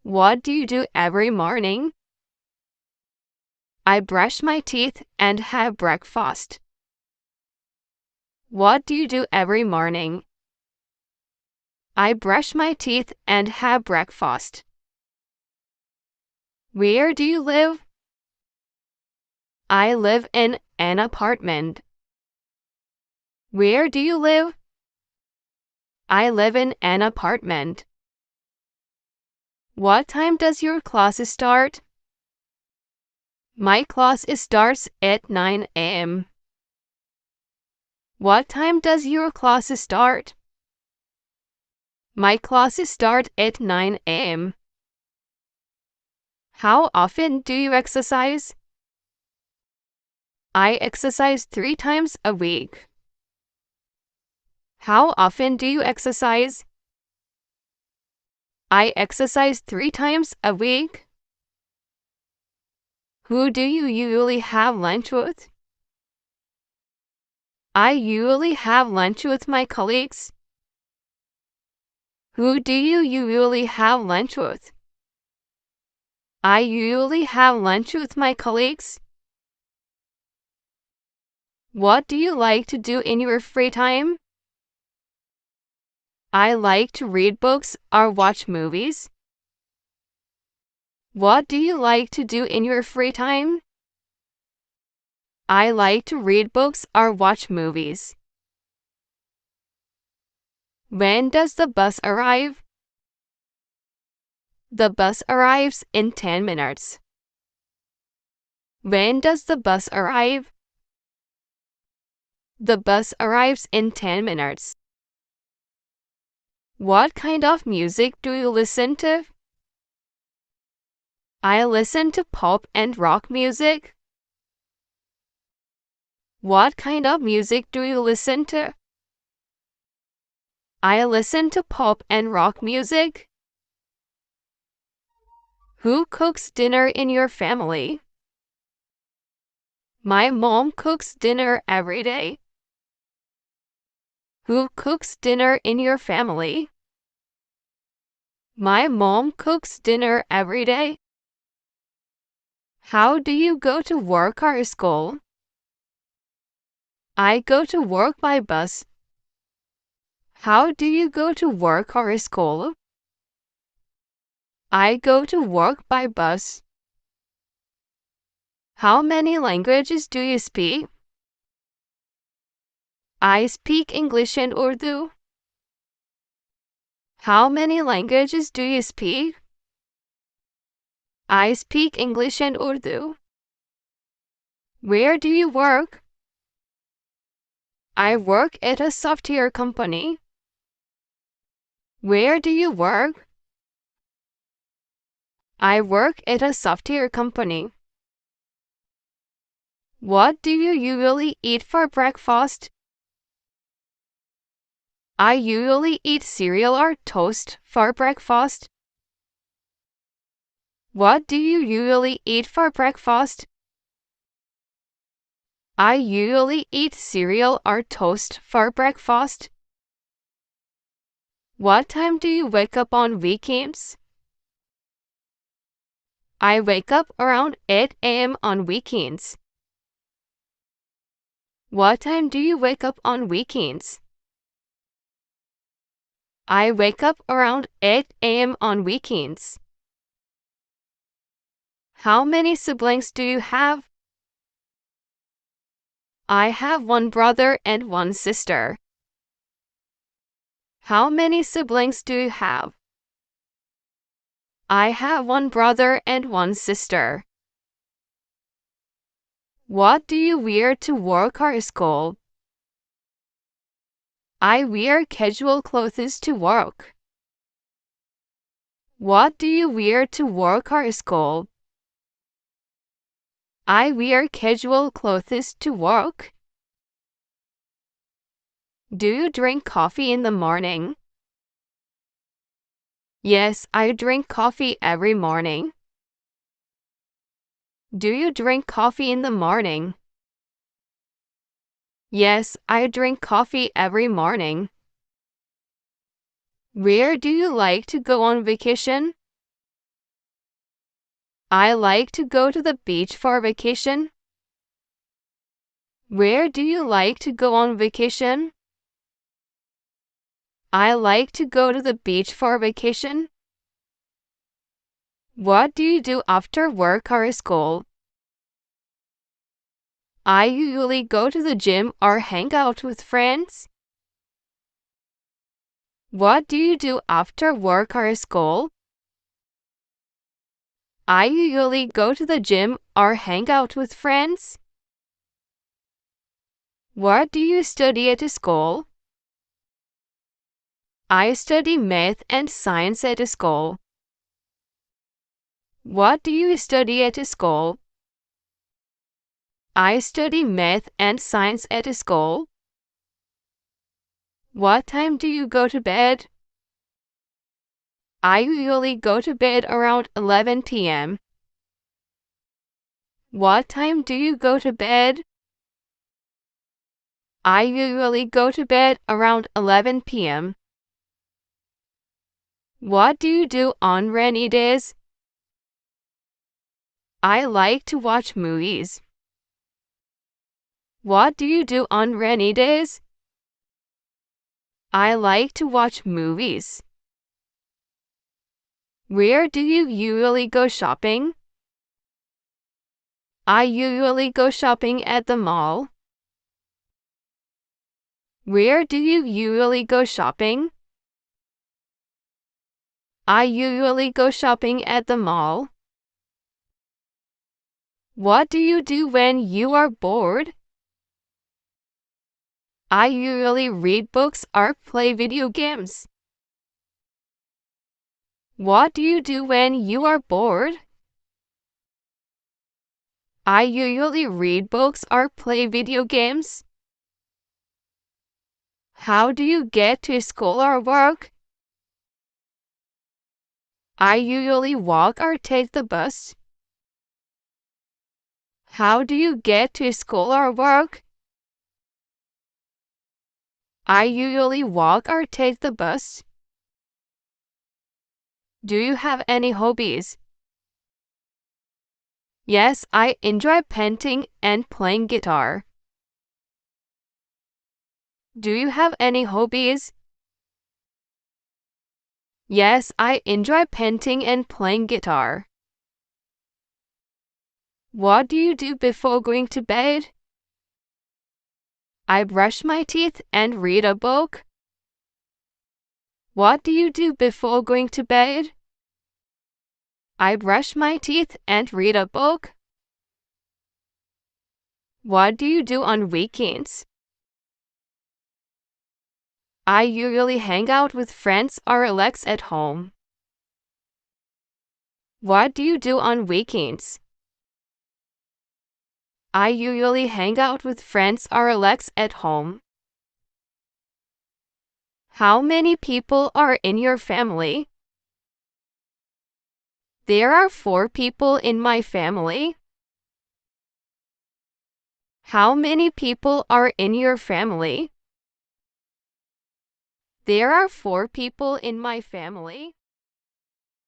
What do you do every morning? I brush my teeth and have breakfast. What do you do every morning? I brush my teeth and have breakfast. Where do you live? I live in an apartment. Where do you live? I live in an apartment. What time does your class start? My class starts at 9 a.m. What time does your class start? My classes start at 9 a.m. How often do you exercise? I exercise 3 times a week. How often do you exercise? I exercise 3 times a week. Who do you usually have lunch with? I usually have lunch with my colleagues. Who do you usually have lunch with? I usually have lunch with my colleagues. What do you like to do in your free time? I like to read books or watch movies. What do you like to do in your free time? I like to read books or watch movies. When does the bus arrive? The bus arrives in 10 minutes. When does the bus arrive? The bus arrives in 10 minutes. What kind of music do you listen to? I listen to pop and rock music. What kind of music do you listen to? I listen to pop and rock music. Who cooks dinner in your family? My mom cooks dinner every day. Who cooks dinner in your family? My mom cooks dinner every day. How do you go to work or school? I go to work by bus. How do you go to work or school? I go to work by bus. How many languages do you speak? I speak English and Urdu. How many languages do you speak? I speak English and Urdu. Where do you work? I work at a software company. Where do you work? I work at a software company. What do you usually eat for breakfast? I usually eat cereal or toast for breakfast. What do you usually eat for breakfast? I usually eat cereal or toast for breakfast. What time do you wake up on weekends? I wake up around 8 a.m. on weekends. What time do you wake up on weekends? I wake up around 8 a.m. on weekends. How many siblings do you have? I have 1 brother and 1 sister. How many siblings do you have? I have 1 brother and 1 sister. What do you wear to work or school? I wear casual clothes to work. What do you wear to work or school? I wear casual clothes to work. Do you drink coffee in the morning? Yes, I drink coffee every morning. Do you drink coffee in the morning? Yes, I drink coffee every morning. Where do you like to go on vacation? I like to go to the beach for vacation. Where do you like to go on vacation? I like to go to the beach for vacation. What do you do after work or school? I usually go to the gym or hang out with friends. What do you do after work or school? I usually go to the gym or hang out with friends. What do you study at school? I study math and science at school. What do you study at school? I study math and science at school. What time do you go to bed? I usually go to bed around 11 p.m. What time do you go to bed? I usually go to bed around 11 p.m. What do you do on rainy days? I like to watch movies. What do you do on rainy days? I like to watch movies. Where do you usually go shopping? I usually go shopping at the mall. Where do you usually go shopping? I usually go shopping at the mall. What do you do when you are bored? I usually read books or play video games. What do you do when you are bored? I usually read books or play video games. How do you get to school or work? I usually walk or take the bus. How do you get to school or work? I usually walk or take the bus. Do you have any hobbies? Yes, I enjoy painting and playing guitar. Do you have any hobbies? Yes, I enjoy painting and playing guitar. What do you do before going to bed? I brush my teeth and read a book. What do you do before going to bed? I brush my teeth and read a book. What do you do on weekends? I usually hang out with friends or relax at home. What do you do on weekends? I usually hang out with friends or relax at home. How many people are in your family? There are 4 people in my family. How many people are in your family? There are 4 people in my family.